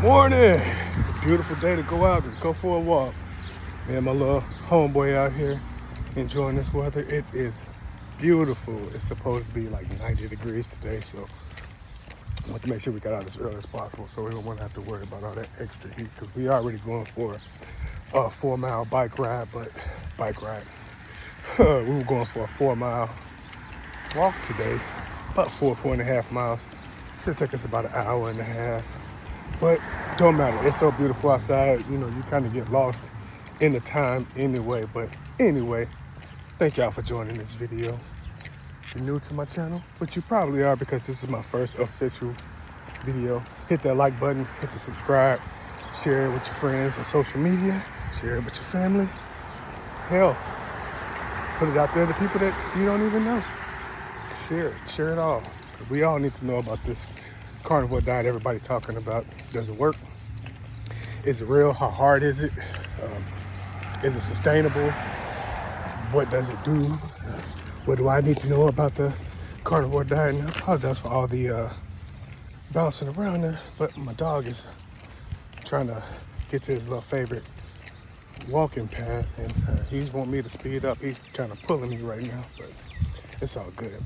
Morning. It's a beautiful day to go out and go for a walk. Me and my little homeboy out here enjoying this weather. It is beautiful. It's supposed to be like 90 degrees today, so I want to make sure we got out as early as possible so we don't want to have to worry about all that extra heat because we already going for a 4-mile bike ride. We were going for a 4-mile walk today, about 4.5 miles. Should take us about an hour and a half. But don't matter. It's so beautiful outside. You know, you kind of get lost in the time anyway. But anyway, thank y'all for joining this video. If you're new to my channel, but you probably are because this is my first official video, hit that like button, hit the subscribe, share it with your friends on social media, share it with your family. Hell, put it out there to people that you don't even know. Share it all. We all need to know about this carnivore diet everybody talking about. Does it work? Is it real? How hard is it? Is it sustainable? What does it do? What do I need to know about the carnivore diet? And I apologize for all the bouncing around there, but my dog is trying to get to his little favorite walking path, and he's wanting me to speed up. He's kind of pulling me right now, but it's all good.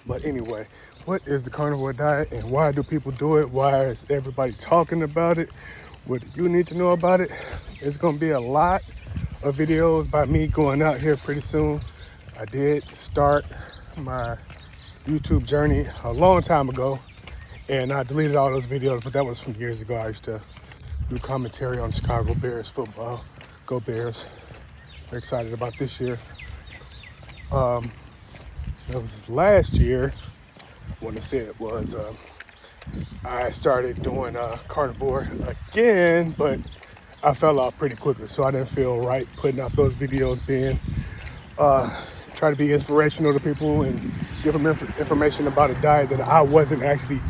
But anyway, what is the carnivore diet and why do people do it? Why is everybody talking about it? What do you need to know about it? It's going to be a lot of videos by me going out here pretty soon. I did start my YouTube journey a long time ago and I deleted all those videos, but that was from years ago. I used to do commentary on Chicago Bears football. Go Bears. I'm excited about this year. That was last year, I want to say it was, I started doing carnivore again, but I fell off pretty quickly, so I didn't feel right putting out those videos, being, try to be inspirational to people and give them information about a diet that I wasn't actually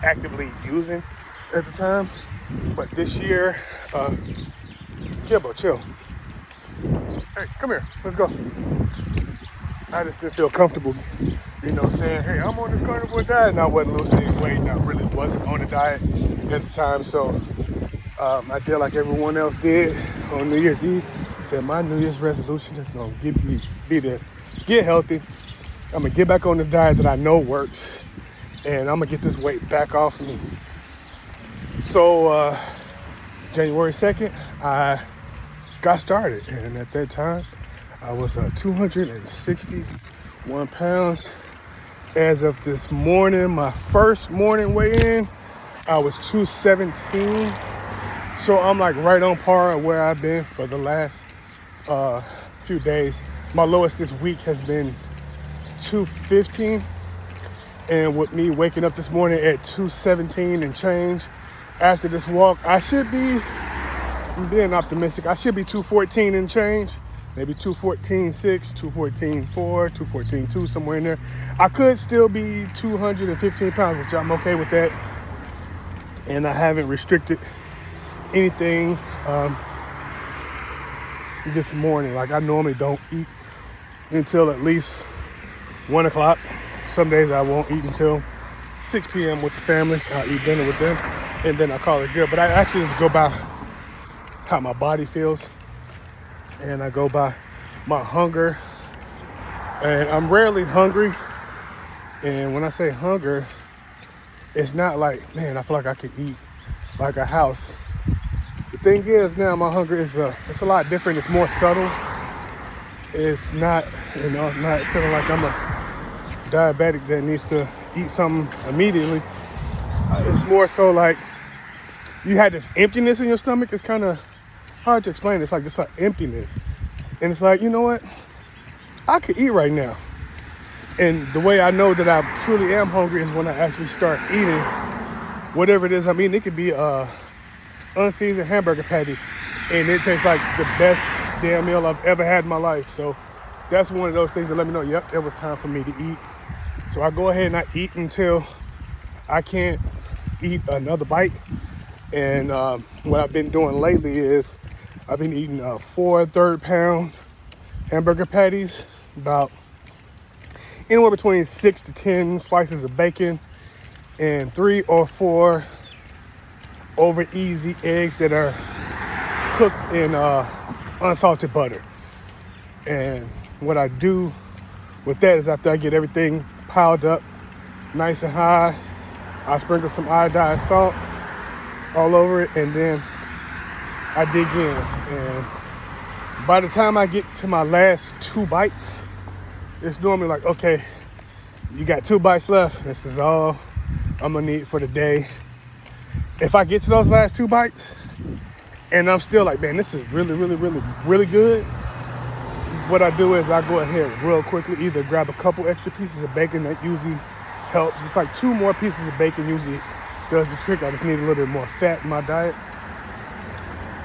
actively using at the time. But this year, Kimbo, chill. Hey, come here, let's go. I just didn't feel comfortable, saying, hey, I'm on this carnivore diet, and I wasn't losing any weight, and I really wasn't on a diet at the time. So I did like everyone else did on New Year's Eve. Said my New Year's resolution is going to be to get healthy. I'm going to get back on this diet that I know works, and I'm going to get this weight back off me. So January 2nd, I got started, and at that time, I was 261 pounds. As of this morning, my first morning weigh-in, I was 217. So I'm like right on par where I've been for the last few days. My lowest this week has been 215. And with me waking up this morning at 217 and change after this walk, I'm being optimistic, I should be 214 and change. Maybe 214.6, 214.4, 214.2, somewhere in there. I could still be 215 pounds, which I'm okay with that. And I haven't restricted anything this morning. Like I normally don't eat until at least 1 o'clock. Some days I won't eat until 6 p.m. with the family. I'll eat dinner with them, and then I call it good. But I actually just go by how my body feels. And I go by my hunger, and I'm rarely hungry. And when I say hunger, it's not like, man, I feel like I could eat like a house. The thing is now my hunger is it's a lot different. It's more subtle. It's not, I'm not feeling like I'm a diabetic that needs to eat something immediately. It's more so like you had this emptiness in your stomach. It's kind of hard to explain. It's like just like emptiness, and it's like, you know what, I could eat right now. And the way I know that I truly am hungry is when I actually start eating whatever it is I'm eating. It could be a unseasoned hamburger patty, and it tastes like the best damn meal I've ever had in my life. So that's one of those things that let me know, yep, it was time for me to eat. So I go ahead and I eat until I can't eat another bite. And what I've been doing lately is I've been eating 4 third-pound hamburger patties, about anywhere between 6 to 10 slices of bacon, and 3 or 4 over easy eggs that are cooked in unsalted butter. And what I do with that is after I get everything piled up nice and high, I sprinkle some iodized salt all over it, and then I dig in. And by the time I get to my last 2 bites, it's normally like, okay, you got 2 bites left. This is all I'm gonna need for the day. If I get to those last 2 bites and I'm still like, man, this is really, really, really, really good, what I do is I go ahead real quickly, either grab a couple extra pieces of bacon. That usually helps. It's like 2 more pieces of bacon usually does the trick. I just need a little bit more fat in my diet.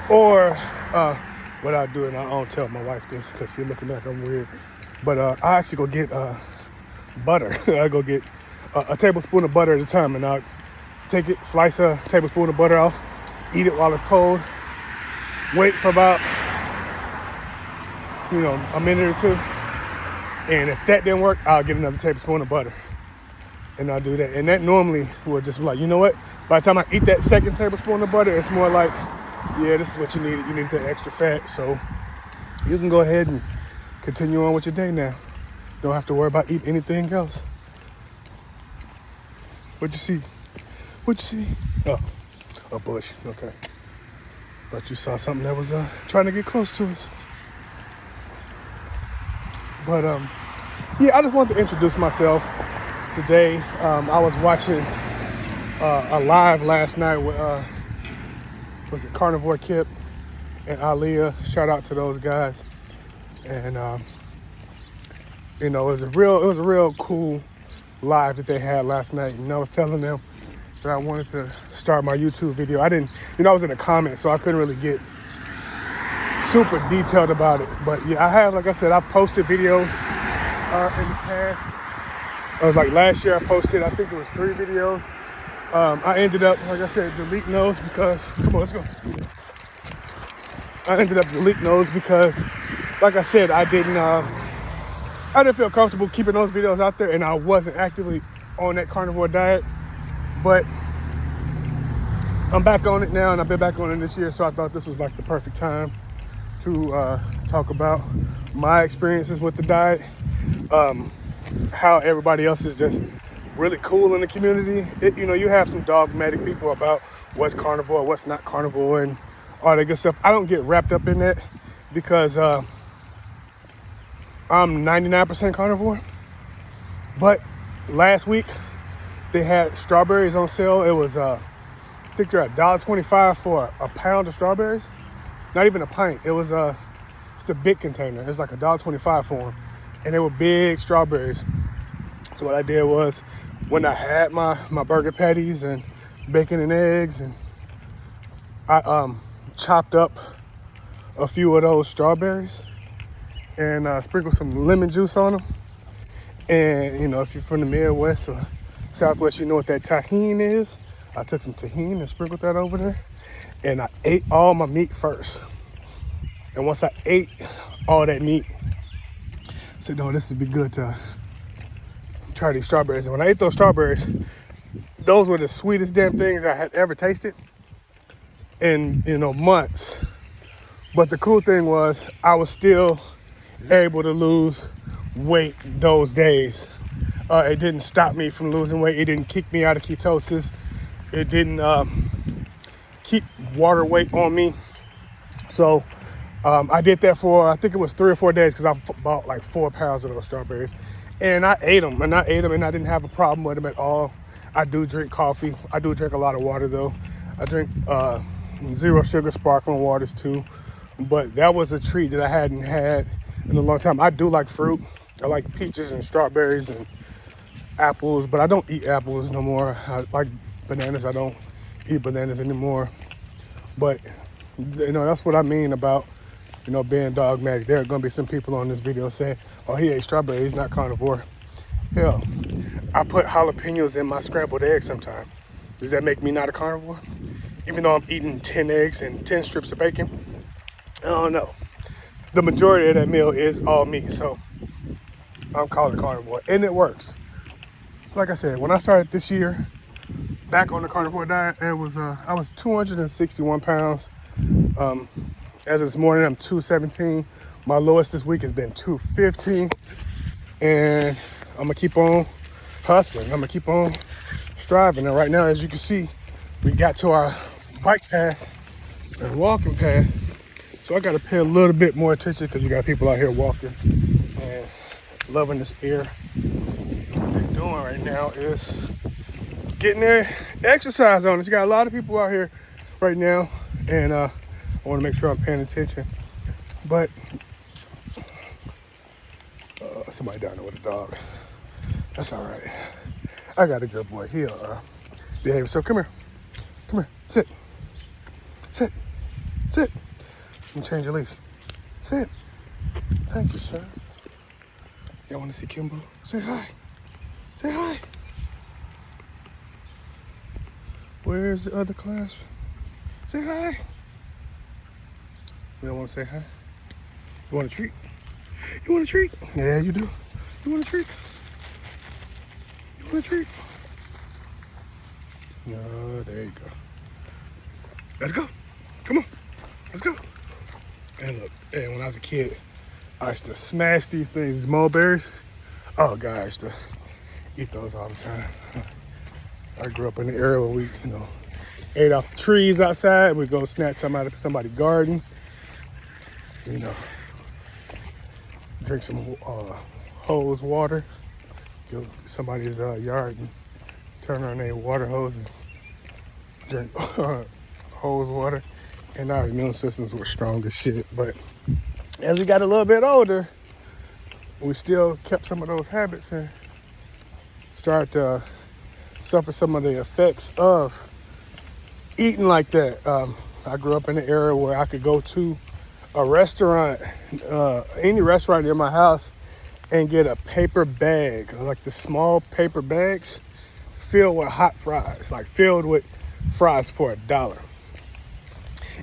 Or what I do, and I don't tell my wife this because she's looking like I'm weird, but I actually go get butter. I go get a tablespoon of butter at a time, and I'll take it, slice a tablespoon of butter off, eat it while it's cold, wait for about a minute or 2, and if that didn't work, I'll get another tablespoon of butter, and I'll do that. And that normally will just be like, you know what, by the time I eat that second tablespoon of butter, it's more like, yeah, this is what you needed. You need that extra fat, so you can go ahead and continue on with your day now. Don't have to worry about eating anything else. What'd you see? What'd you see? Oh, a bush. Okay. But you saw something that was trying to get close to us. But yeah, I just wanted to introduce myself today. I was watching a live last night with was it Carnivore Kip and Aaliyah. Shout out to those guys. And it was a real cool live that they had last night. And I was telling them that I wanted to start my YouTube video. I didn't, I was in the comments, so I couldn't really get super detailed about it. But yeah, I have, like I said, I've posted videos in the past. Like last year I posted, I think it was 3 videos. I ended up, like I said, deleting those because, come on, let's go. I ended up deleting those because, like I said, I didn't feel comfortable keeping those videos out there, and I wasn't actively on that carnivore diet. But I'm back on it now, and I've been back on it this year, so I thought this was like the perfect time to talk about my experiences with the diet, how everybody else is just really cool in the community. You have some dogmatic people about what's carnivore, what's not carnivore, and all that good stuff. I don't get wrapped up in that because I'm 99% carnivore. But last week they had strawberries on sale. It was I think they're $1.25 for a pound of strawberries. Not even a pint. It was it's the big container. It was like $1.25 for them, and they were big strawberries. So what I did was, when I had my burger patties and bacon and eggs, and I chopped up a few of those strawberries and sprinkled some lemon juice on them. And if you're from the Midwest or Southwest, you know what that tahini is. I took some tahini and sprinkled that over there, and I ate all my meat first. And once I ate all that meat, I said, no, this would be good to try these strawberries. And when I ate those strawberries, those were the sweetest damn things I had ever tasted in months. But the cool thing was, I was still able to lose weight those days. It didn't stop me from losing weight. It didn't kick me out of ketosis. It didn't keep water weight on me. So I did that for, I think it was 3 or 4 days, because I bought like 4 pounds of those strawberries. And I ate them, and I didn't have a problem with them at all. I do drink coffee. I do drink a lot of water, though. I drink 0 sugar sparkling waters, too. But that was a treat that I hadn't had in a long time. I do like fruit. I like peaches and strawberries and apples, but I don't eat apples no more. I like bananas. I don't eat bananas anymore. But, that's what I mean about, being dogmatic. There are going to be some people on this video saying, oh, he ate strawberries, he's not carnivore. Hell, I put jalapenos in my scrambled eggs sometimes. Does that make me not a carnivore? Even though I'm eating 10 eggs and 10 strips of bacon? I don't know. The majority of that meal is all meat, so I'm calling it carnivore, and it works. Like I said, when I started this year, back on the carnivore diet. I was 261 pounds. As of this morning, I'm 217. My lowest this week has been 215. And I'm gonna keep on hustling. I'm gonna keep on striving. And right now, as you can see, we got to our bike path and walking path. So I gotta pay a little bit more attention because you got people out here walking and loving this air. What they're doing right now is getting their exercise on. You got a lot of people out here right now, and I want to make sure I'm paying attention. But somebody down there with a dog. That's all right. I got a good boy. He'll behave. So come here, sit. Let me change your leash. Sit. Thank you, sir. Y'all want to see Kimbo? Say hi. Say hi. Where's the other clasp? Say hi. You don't want to say hi? You want a treat? You want a treat? Yeah, you do. You want a treat? You want a treat? No, there you go. Let's go. Come on. Let's go. And look, and when I was a kid, I used to smash these things, mulberries. Oh God, I used to eat those all the time. I grew up in the area where we, ate off the trees outside. We'd go snatch some out of somebody's garden. Drink some hose water. Go to somebody's yard and turn on their water hose and drink hose water. And our immune systems were strong as shit. But as we got a little bit older, we still kept some of those habits and started to suffer some of the effects of eating like that. I grew up in an area where I could go to a restaurant, any restaurant near my house, and get a paper bag, like the small paper bags filled with hot fries, like filled with fries for $1.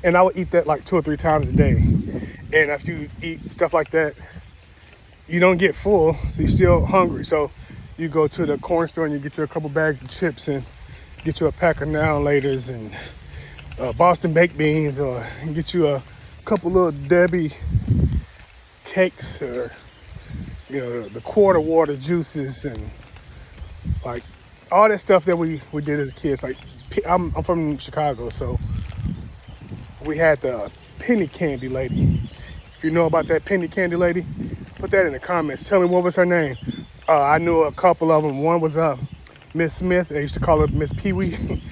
And I would eat that like 2 or 3 times a day. And after you eat stuff like that, you don't get full, so you're still hungry. So you go to the corner store and you get you a couple bags of chips and get you a pack of Now and Laters and Boston baked beans, or get you a couple little Debbie cakes, or the quarter water juices, and like all that stuff that we did as kids. Like I'm from Chicago, so we had the penny candy lady. If you know about that penny candy lady, put that in the comments. Tell me what was her name. I knew a couple of them. One was Miss Smith. They used to call her Miss Pee Wee.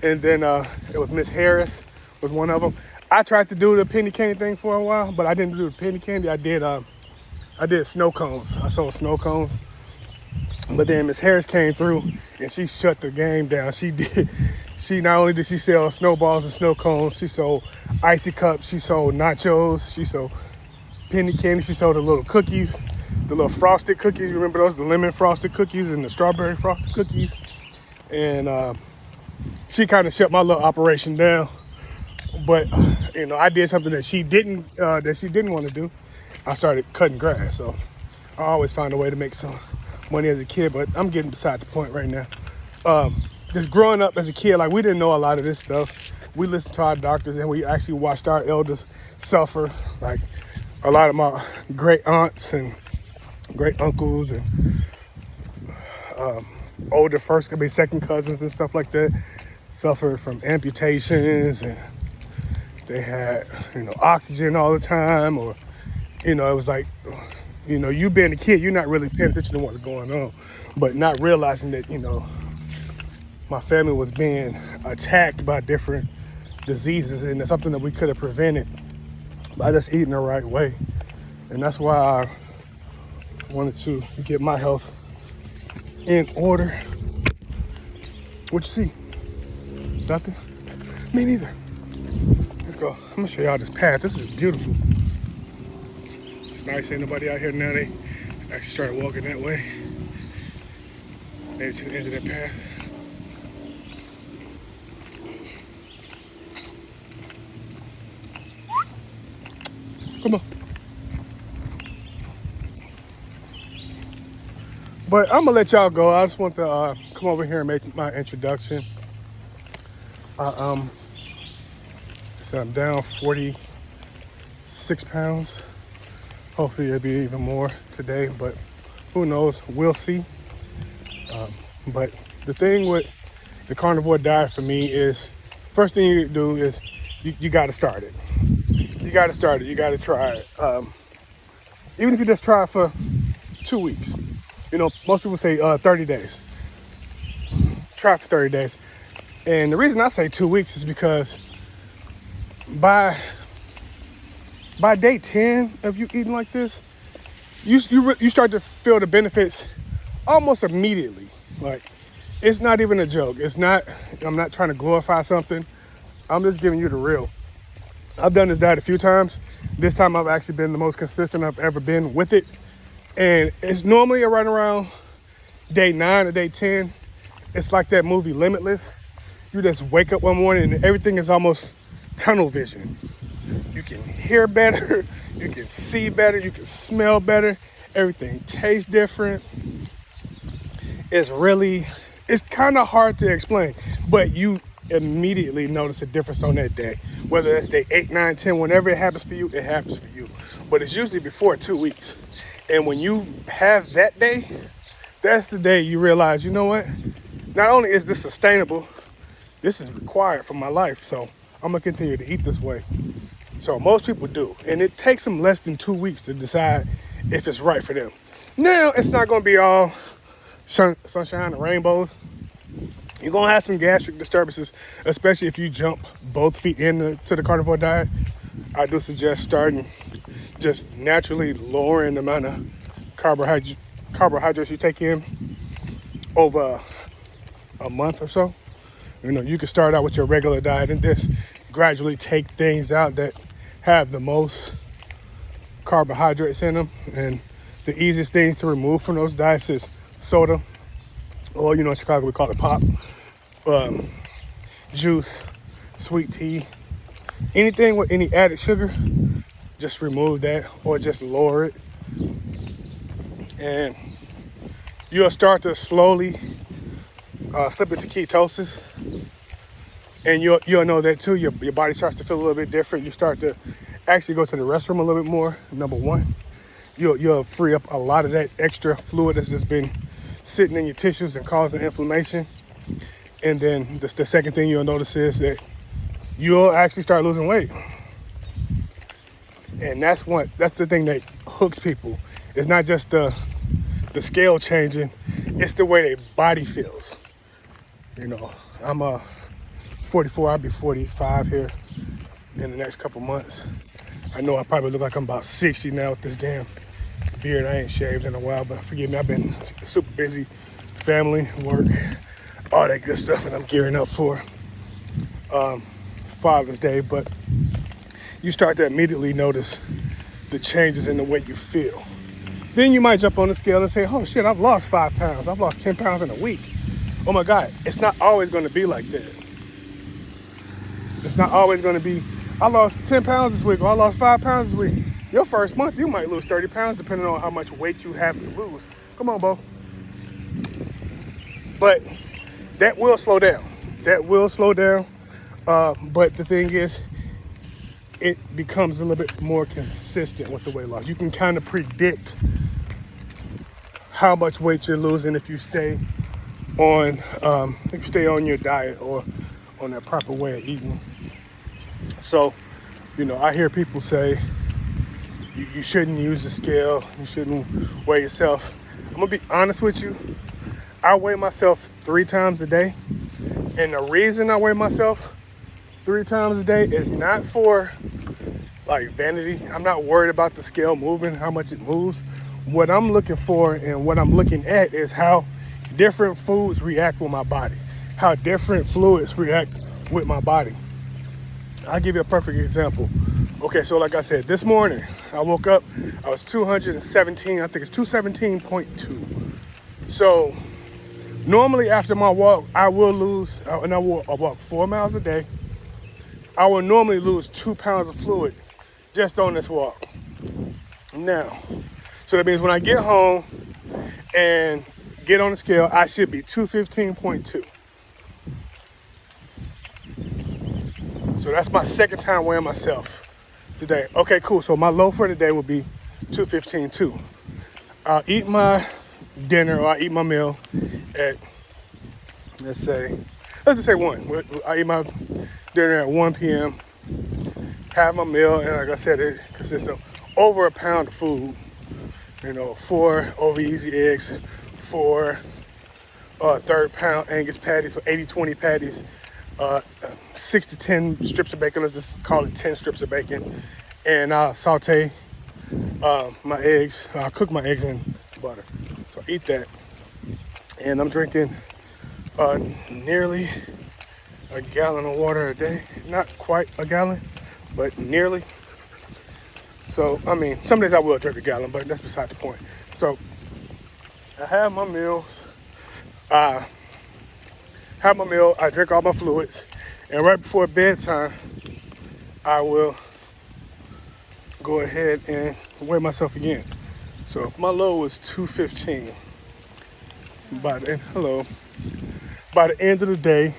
And then it was Miss Harris was one of them. I tried to do the penny candy thing for a while, but I didn't do the penny candy. I did snow cones. I sold snow cones. But then Miss Harris came through and she shut the game down. She not only did she sell snowballs and snow cones, she sold icy cups, she sold nachos, she sold penny candy, she sold the little cookies, the little frosted cookies. You remember those? The lemon frosted cookies and the strawberry frosted cookies. And she kind of shut my little operation down. But I did something that she didn't want to do. I started cutting grass. So I always find a way to make some money as a kid, but I'm getting beside the point right now. Just growing up as a kid, like, we didn't know a lot of this stuff. We listened to our doctors and we actually watched our elders suffer. Like a lot of my great aunts and great uncles and older second cousins and stuff like that suffered from amputations, and they had oxygen all the time, or it was like you being a kid, you're not really paying attention to what's going on, but not realizing that my family was being attacked by different diseases, and it's something that we could have prevented by just eating the right way. And that's why I wanted to get my health in order. What you see? Nothing? Me neither. Let's go. I'm gonna show y'all this path. This is beautiful. It's nice. Ain't nobody out here now. They actually started walking that way. Made it to the end of that path. Come on. But I'm gonna let y'all go. I just want to come over here and make my introduction. I, so I'm down 46 pounds. Hopefully it'll be even more today, but who knows? We'll see. But the thing with the carnivore diet for me is, first thing you do is you got to start it. You got to start it. You got to try it. Even if you just try it for 2 weeks. You know, most people say 30 days. Try it for 30 days. And the reason I say 2 weeks is because by day 10 of you eating like this, you start to feel the benefits almost immediately. Like, it's not even a joke. I'm not trying to glorify something. I'm just giving you the real. I've done this diet a few times. This time I've actually been the most consistent I've ever been with it. And it's normally right around day 9 or day 10. It's like that movie Limitless. You just wake up one morning and everything is almost tunnel vision. You can hear better, you can see better, you can smell better. Everything tastes different. It's kind of hard to explain, but you immediately notice a difference on that day. Whether that's day 8, 9, 10, whenever it happens for you, it happens for you. But it's usually before 2 weeks. And when you have that day, that's the day you realize, you know what? Not only is this sustainable, this is required for my life. So I'm gonna continue to eat this way. So most people do. And it takes them less than 2 weeks to decide if it's right for them. Now, it's not gonna be all sunshine and rainbows. You're gonna have some gastric disturbances, especially if you jump both feet into the carnivore diet. I do suggest starting just naturally lowering the amount of carbohydrates you take in over a month or so. You know, you can start out with your regular diet and just gradually take things out that have the most carbohydrates in them. And the easiest things to remove from those diets is soda, or, you know, in Chicago we call it pop, juice, sweet tea, anything with any added sugar. Just remove that or just lower it, and you'll start to slowly slip into ketosis. And you'll know that too. Your body starts to feel a little bit different. You start to actually go to the restroom a little bit more. Number one, you'll free up a lot of that extra fluid that's just been sitting in your tissues and causing inflammation. And then the second thing you'll notice is that you'll actually start losing weight. And that's the thing that hooks people. It's not just the scale changing, it's the way their body feels. You know, I'm 44, I'll be 45 here in the next couple months. I know I probably look like I'm about 60 now with this damn beard. I ain't shaved in a while, but forgive me, I've been super busy. Family, work, all that good stuff, and I'm gearing up for Father's Day. But you start to immediately notice the changes in the way you feel. Then you might jump on the scale and say, oh shit, I've lost 5 pounds. I've lost 10 pounds in a week. Oh my God, it's not always gonna be like that. It's not always gonna be, I lost 10 pounds this week, or I lost 5 pounds this week. Your first month, you might lose 30 pounds depending on how much weight you have to lose. Come on, Bo. But that will slow down. That will slow down. But the thing is, it becomes a little bit more consistent with the weight loss. You can kind of predict how much weight you're losing if you stay on your diet or on that proper way of eating. So, you know, I hear people say you shouldn't use the scale, you shouldn't weigh yourself. I'm gonna be honest with you. I weigh myself 3 times a day, and the reason I weigh myself 3 times a day is not for like vanity. I'm not worried about the scale moving, how much it moves. What I'm looking for and what I'm looking at is how different foods react with my body, how different fluids react with my body. I'll give you a perfect example. Okay, so like I said, this morning I woke up, I was 217, I think it's 217.2. So normally after my walk, I will lose, and I walk 4 miles a day. I will normally lose 2 pounds of fluid just on this walk. Now, so that means when I get home and get on the scale, I should be 215.2. So that's my second time weighing myself today. Okay, cool. So my low for today will be 215 too. I'll eat my dinner, or I eat my meal at, let's just say 1. I eat my dinner at 1 p.m. Have my meal, and like I said, it consists of over a pound of food. 4 over easy eggs, 4 third pound Angus patties, so 80-20 patties, 6 to 10 strips of bacon. Let's just call it 10 strips of bacon, and I'll saute my eggs. I'll cook my eggs in butter. So I eat that, and I'm drinking nearly a gallon of water a day. Not quite a gallon, but nearly. So, I mean, some days I will drink a gallon, but that's beside the point. So, I have my meals. I drink all my fluids, and right before bedtime, I will go ahead and weigh myself again. So, if my low was 215, by the end of the day,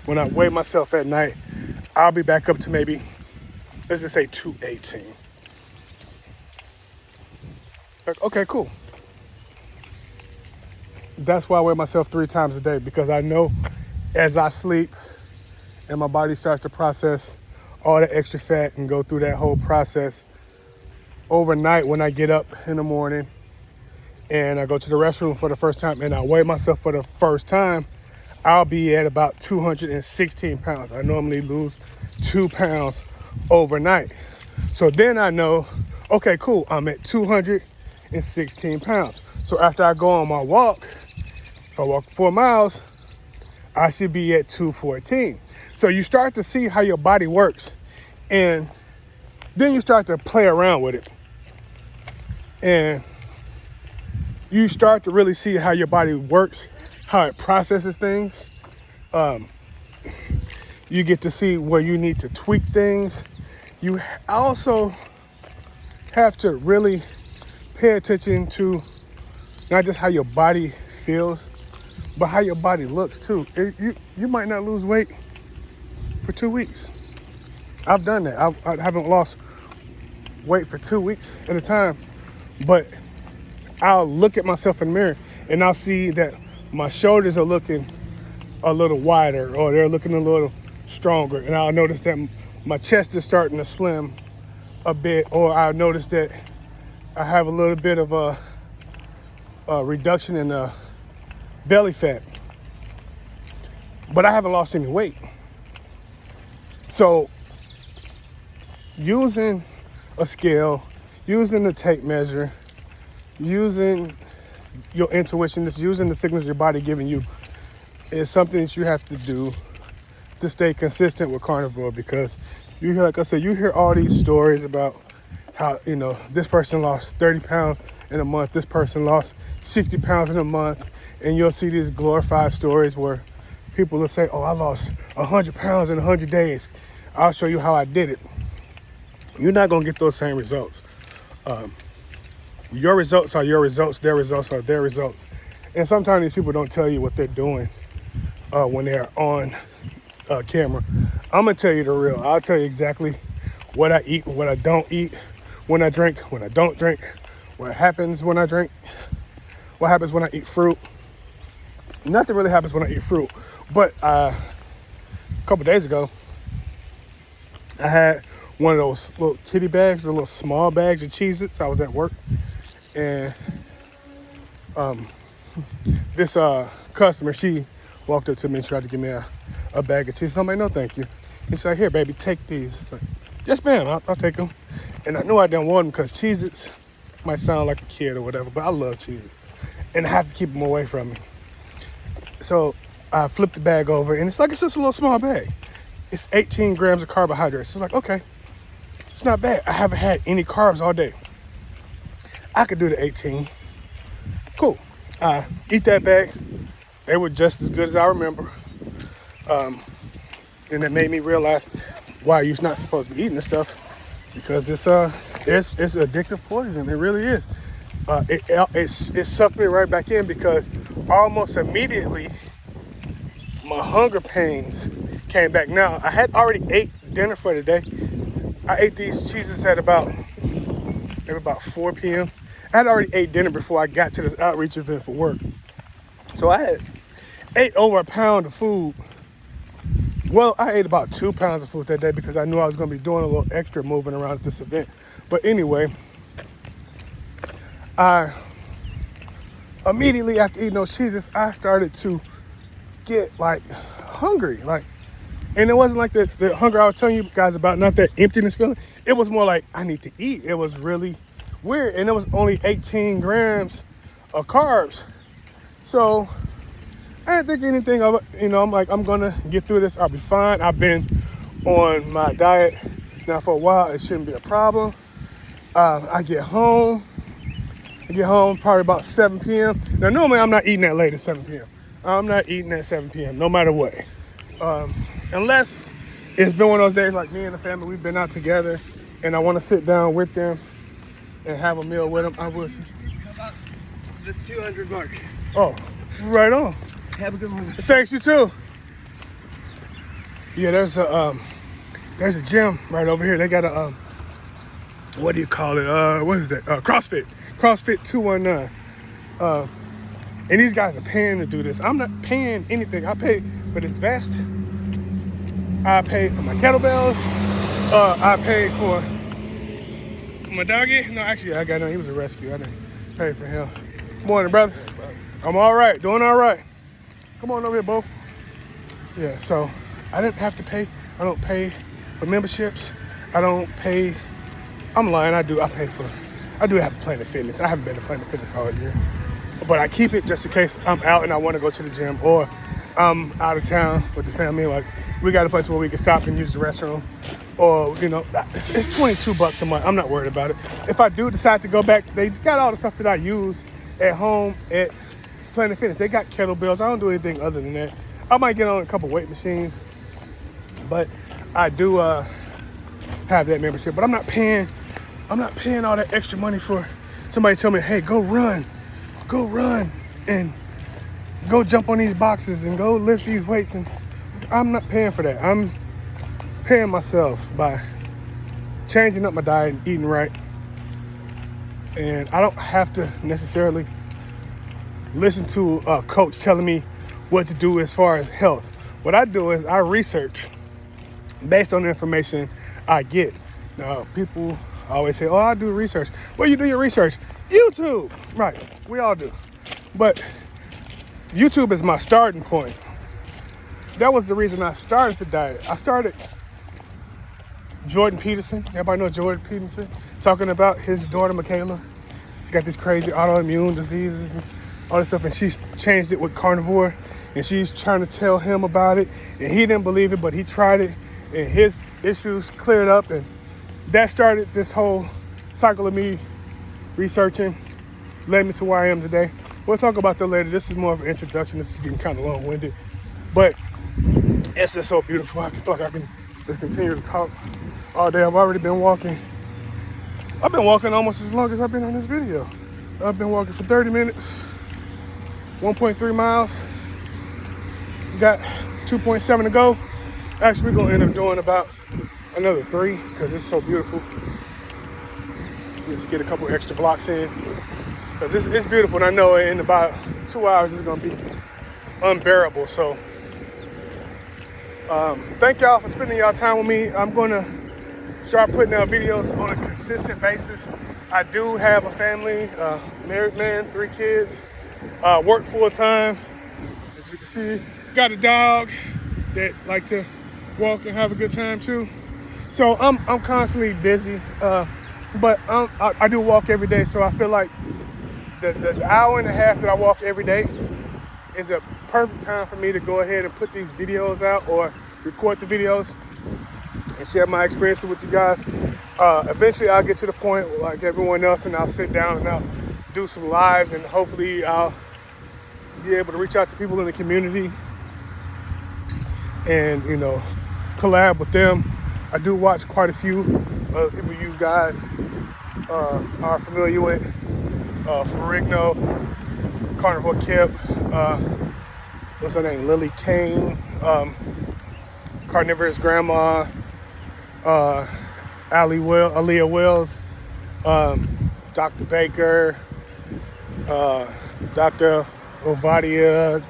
when I weigh myself at night, I'll be back up to maybe, let's just say 218. Like, okay, cool. That's why I weigh myself 3 times a day, because I know as I sleep and my body starts to process all the extra fat and go through that whole process, overnight when I get up in the morning and I go to the restroom for the first time and I weigh myself for the first time, I'll be at about 216 pounds. I normally lose 2 pounds overnight. So then I know, okay, cool, I'm at 216 pounds. So after I go on my walk, if I walk 4 miles, I should be at 214. So you start to see how your body works, and then you start to play around with it. And you start to really see how your body works, how it processes things. You get to see where you need to tweak things. You also have to really pay attention to not just how your body feels, but how your body looks too. You might not lose weight for 2 weeks. I've done that. I haven't lost weight for 2 weeks at a time, but I'll look at myself in the mirror and I'll see that my shoulders are looking a little wider, or they're looking a little stronger, and I'll notice that my chest is starting to slim a bit, or I'll notice that I have a little bit of a reduction in belly fat, but I haven't lost any weight. So using a scale, using a tape measure, using your intuition, just using the signals your body giving you, is something that you have to do to stay consistent with carnivore. Because you hear, like I said, you hear all these stories about how, this person lost 30 pounds in a month, this person lost 60 pounds in a month, and you'll see these glorified stories where people will say, oh, I lost 100 pounds in 100 days. I'll show you how I did it. You're not going to get those same results. Your results are your results, their results are their results. And sometimes these people don't tell you what they're doing when they're on camera. I'm going to tell you the real. I'll tell you exactly what I eat, what I don't eat, when I drink, when I don't drink, what happens when I drink, what happens when I eat fruit. Nothing really happens when I eat fruit. But a couple days ago, I had one of those little kitty bags, the little small bags of Cheez-Its. I was at work, and this customer, she walked up to me and tried to give me a bag of Cheez-Its. I'm like, no, thank you. And she's like, here, baby, take these. It's like, yes, ma'am, I'll take them. And I knew I didn't want them because Cheez-Its might sound like a kid or whatever, but I love Cheez-Its, and I have to keep them away from me. So I flipped the bag over, and it's just a little small bag. It's 18 grams of carbohydrates. So I'm like, okay, it's not bad. I haven't had any carbs all day. I could do the 18. Cool. Eat that bag. They were just as good as I remember. And it made me realize why you're not supposed to be eating this stuff, because it's addictive poison. It really is. It sucked me right back in, because almost immediately my hunger pains came back. Now, I had already ate dinner for today. I ate these cheeses at maybe about 4 p.m. I had already ate dinner before I got to this outreach event for work. So I had ate over a pound of food. Well, I ate about 2 pounds of food that day because I knew I was going to be doing a little extra moving around at this event. But anyway, I immediately after eating those cheeses, I started to get like hungry. And it wasn't like the hunger I was telling you guys about, not that emptiness feeling. It was more like I need to eat. It was really weird. And it was only 18 grams of carbs. So I didn't think anything of it. I'm like, I'm gonna get through this. I'll be fine. I've been on my diet now for a while. It shouldn't be a problem. I get home probably about 7 p.m. Now, normally I'm not eating that late at 7 p.m. I'm not eating at 7 p.m. no matter what. Unless it's been one of those days like me and the family, we've been out together and I want to sit down with them and have a meal with them, I will. How about this 200 mark? Oh, right on. Have a good one. Thanks, you too. Yeah, there's a gym right over here. They got a what do you call it? What is that? CrossFit 219. And these guys are paying to do this. I'm not paying anything. I pay for this vest. I pay for my kettlebells. I pay for my doggy. No, actually, I got him. He was a rescue. I didn't pay for him. Morning, brother. I'm all right. Doing all right. Come on over here, Bo. Yeah, so I didn't have to pay. I don't pay for memberships. I don't pay. I'm lying. I do have Planet Fitness. I haven't been to Planet Fitness all year. But I keep it just in case I'm out and I want to go to the gym, or I'm out of town with the family. Like, we got a place where we can stop and use the restroom. Or, it's $22 a month. I'm not worried about it. If I do decide to go back, they got all the stuff that I use at home at Planet Fitness. They got kettlebells. I don't do anything other than that. I might get on a couple weight machines, but I do have that membership. But I'm not paying all that extra money for somebody to tell me, hey, go run and go jump on these boxes and go lift these weights. And I'm not paying for that. I'm paying myself by changing up my diet and eating right. And I don't have to necessarily listen to a coach telling me what to do as far as health. What I do is I research based on the information I get. Now, people always say, oh, I do research. Well, you do your research. YouTube. Right. We all do. But YouTube is my starting point. That was the reason I started the diet. I started Jordan Peterson. Everybody knows Jordan Peterson. Talking about his daughter, Michaela. She's got these crazy autoimmune diseases and all this stuff. And she's changed it with carnivore. And she's trying to tell him about it. And he didn't believe it, but he tried it. And his issues cleared up. And that started this whole cycle of me researching, led me to where I am today. We'll talk about that later. This is more of an introduction. This is getting kind of long-winded, but it's just so beautiful. I feel like I can just continue to talk all day. I've already been walking. I've been walking almost as long as I've been on this video. I've been walking for 30 minutes, 1.3 miles. Got 2.7 to go. Actually, we're gonna end up doing about another 3 because it's so beautiful. Let's get a couple extra blocks in because it's beautiful, and I know in about 2 hours it's gonna be unbearable. So thank y'all for spending y'all time with me. I'm gonna start putting out videos on a consistent basis. I do have a family, married man, 3 kids, work full time. As you can see, got a dog that like to walk and have a good time too. So I'm constantly busy, but I do walk every day. So I feel like the hour and a half that I walk every day is a perfect time for me to go ahead and put these videos out or record the videos and share my experiences with you guys. Eventually I'll get to the point like everyone else and I'll sit down and I'll do some lives, and hopefully I'll be able to reach out to people in the community and, collab with them. I do watch quite a few people you guys are familiar with. Ferrigno, Carnivore Kip, what's her name? Lily Kane, Carnivore's grandma, Aaliyah Wells, Dr. Baker, Dr. Ovadia,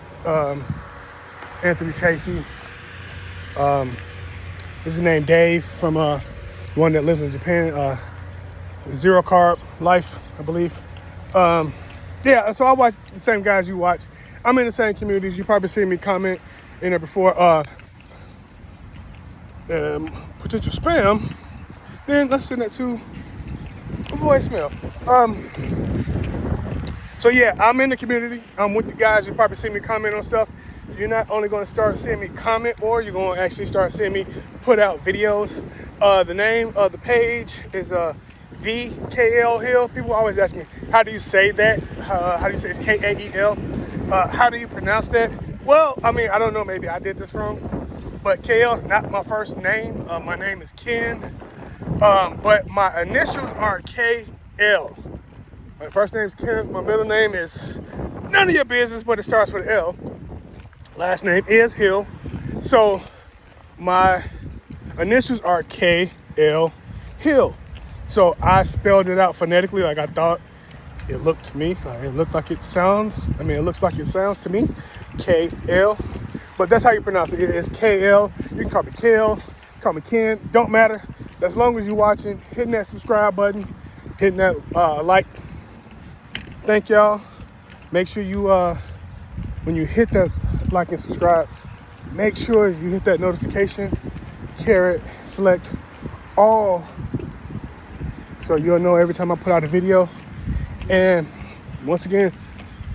Anthony Chafee. This is named Dave from one that lives in Japan. Zero Carb Life, I believe. Yeah, so I watch the same guys you watch. I'm in the same communities. You probably seen me comment in there before. Potential spam. Then let's send that to a voicemail. So yeah, I'm in the community. I'm with the guys. You probably see me comment on stuff. You're not only going to start seeing me comment, or you're going to actually start seeing me put out videos. The name of the page is VKL Hill. People always ask me, how do you say that? How do you say it's Kael? How do you pronounce that? Well, I mean, I don't know. Maybe I did this wrong. But KL is not my first name. My name is Ken. But my initials are KL. My first name is Kenneth. My middle name is none of your business, but it starts with L. Last name is Hill. So my initials are KL Hill. So I spelled it out phonetically like I thought it looked to me. It looked like it sounds. It looks like it sounds to me. KL. But that's how you pronounce it. It is KL. You can call me Kel, call me Ken. Don't matter. As long as you're watching, hitting that subscribe button, hitting that like. Thank y'all. Make sure you, when you hit that like and subscribe, make sure you hit that notification, select all, so you'll know every time I put out a video. And once again,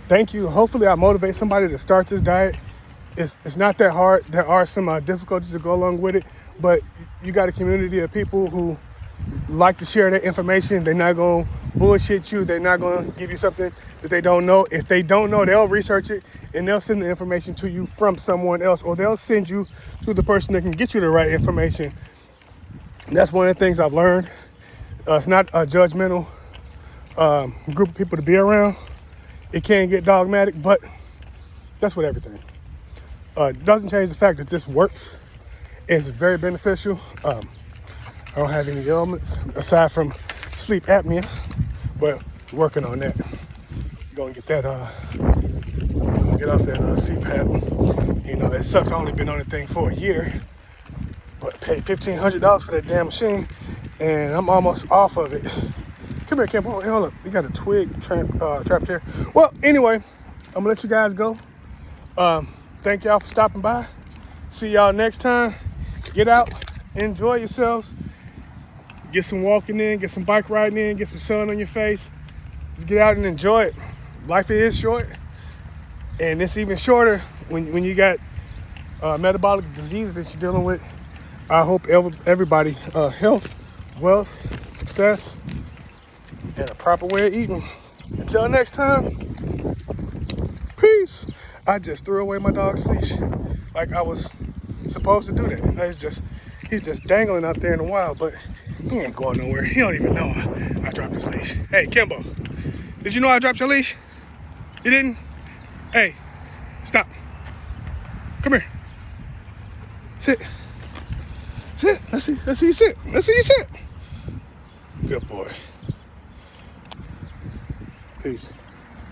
thank you. Hopefully I motivate somebody to start this diet. It's not that hard. There are some difficulties to go along with it, but you got a community of people who like to share their information. They're not going to bullshit you. They're not going to give you something that they don't know. If they don't know, they'll research it and they'll send the information to you from someone else, or they'll send you to the person that can get you the right information. And that's one of the things I've learned. It's not a judgmental group of people to be around. It can get dogmatic, but that's with everything. Doesn't change the fact that this works. It's very beneficial. I don't have any ailments aside from sleep apnea, but working on that. Gonna get that, get off that CPAP. You know, it sucks. I only been on the thing for a year, but paid $1,500 for that damn machine, and I'm almost off of it. Come here, Kim. Hold up. You got a twig trapped here. Well, anyway, I'm gonna let you guys go. Thank y'all for stopping by. See y'all next time. Get out, enjoy yourselves. Get some walking in, get some bike riding in, get some sun on your face. Just get out and enjoy it. Life is short, and it's even shorter when you got metabolic diseases that you're dealing with. I hope everybody health, wealth, success, and a proper way of eating. Until next time, peace. I just threw away my dog's leash like I was supposed to do that. He's just dangling out there in the wild, but he ain't going nowhere. He don't even know I dropped his leash. Hey, Kimbo, did you know I dropped your leash? You didn't? Hey, stop. Come here. Sit. Sit. Let's see you sit. Let's see you sit. Good boy. Peace.